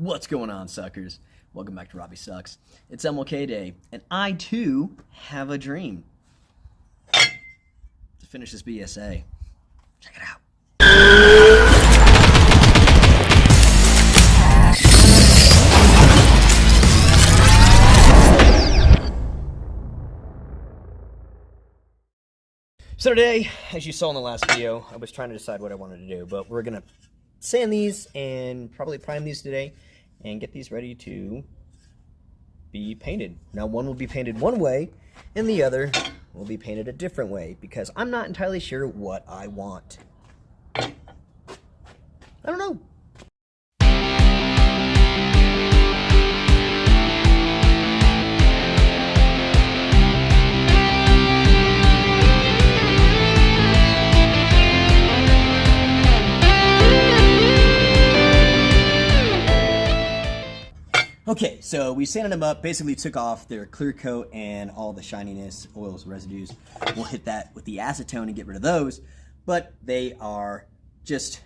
What's going on, suckers? Welcome back to Robbie Sucks. It's MLK Day, and I too have a dream to finish this BSA. Check it out. So today, as you saw in the last video, I was trying to decide what I wanted to do, but we're gonna sand these and probably prime these today and get these ready to be painted. Now one will be painted one way and the other will be painted a different way because I'm not entirely sure what I want. I don't know. Okay, so we sanded them up, basically took off their clear coat and all the shininess, oils, residues. We'll hit that with the acetone and get rid of those, but they are just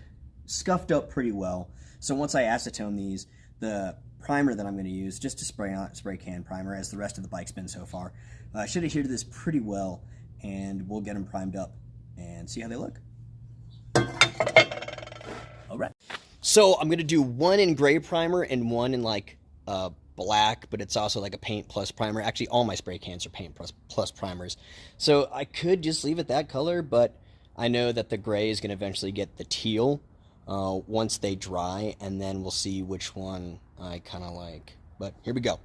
scuffed up pretty well. So once I acetone these, the primer that I'm going to use, just to spray can primer, as the rest of the bike's been so far, should adhere to this pretty well, and we'll get them primed up and see how they look. All right. So I'm going to do one in gray primer and one in like black, but it's also like a paint plus primer. Actually, all my spray cans are paint plus primers. So I could just leave it that color, but I know that the gray is going to eventually get the teal once they dry, and then we'll see which one I kind of like. But here we go.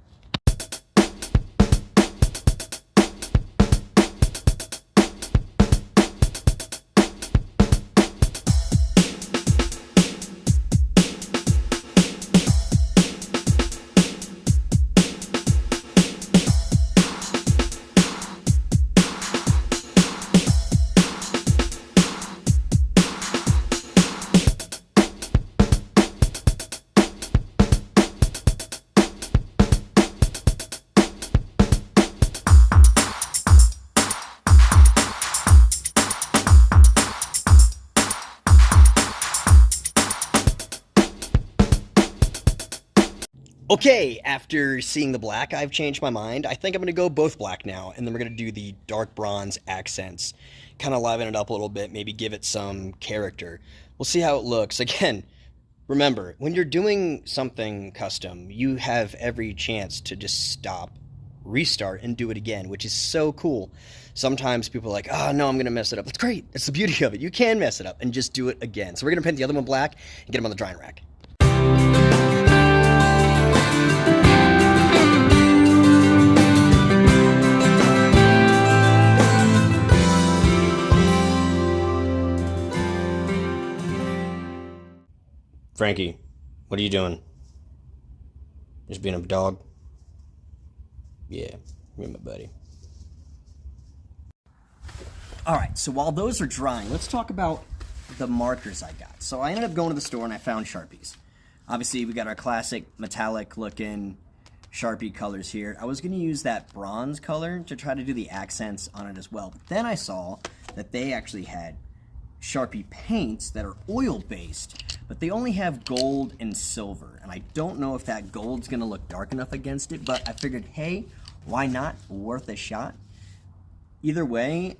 Okay, after seeing the black, I've changed my mind. I think I'm going to go both black now, and then we're going to do the dark bronze accents. Kind of liven it up a little bit, maybe give it some character. We'll see how it looks. Again, remember, when you're doing something custom, you have every chance to just stop, restart, and do it again, which is so cool. Sometimes people are like, oh, no, I'm going to mess it up. That's great. That's the beauty of it. You can mess it up and just do it again. So we're going to paint the other one black and get them on the drying rack. Frankie, what are you doing? Just being a dog? Yeah, you're my buddy. Alright, so while those are drying, let's talk about the markers I got. So I ended up going to the store and I found Sharpies. Obviously, we got our classic metallic looking Sharpie colors here. I was going to use that bronze color to try to do the accents on it as well. But then I saw that they actually had Sharpie paints that are oil-based, but they only have gold and silver, and I don't know if that gold's gonna look dark enough against it, but I figured, hey, why not? Worth a shot. Either way,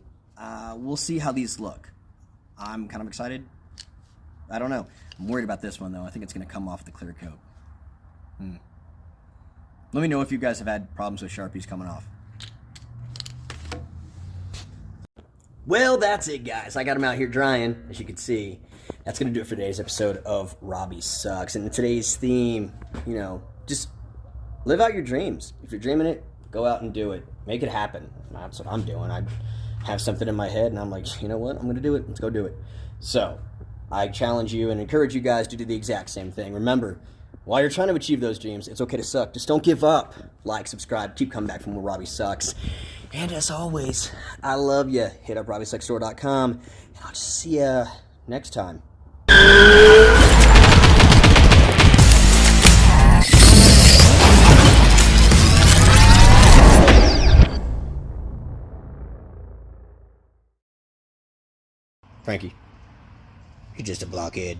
we'll see how these look. I'm kind of excited. I don't know. I'm worried about this one, though. I think it's gonna come off the clear coat. Let me know if you guys have had problems with Sharpies coming off. Well, that's it, guys. I got them out here drying, as you can see. That's going to do it for today's episode of Robbie Sucks. And today's theme, you know, just live out your dreams. If you're dreaming it, go out and do it. Make it happen. That's what I'm doing. I have something in my head, and I'm like, you know what? I'm going to do it. Let's go do it. So, I challenge you and encourage you guys to do the exact same thing. Remember, while you're trying to achieve those dreams, it's okay to suck. Just don't give up. Like, subscribe, keep coming back for more Robbie Sucks. And as always, I love you. Hit up RobbieSucksStore.com, and I'll just see you next time. Frankie, you're just a blockhead.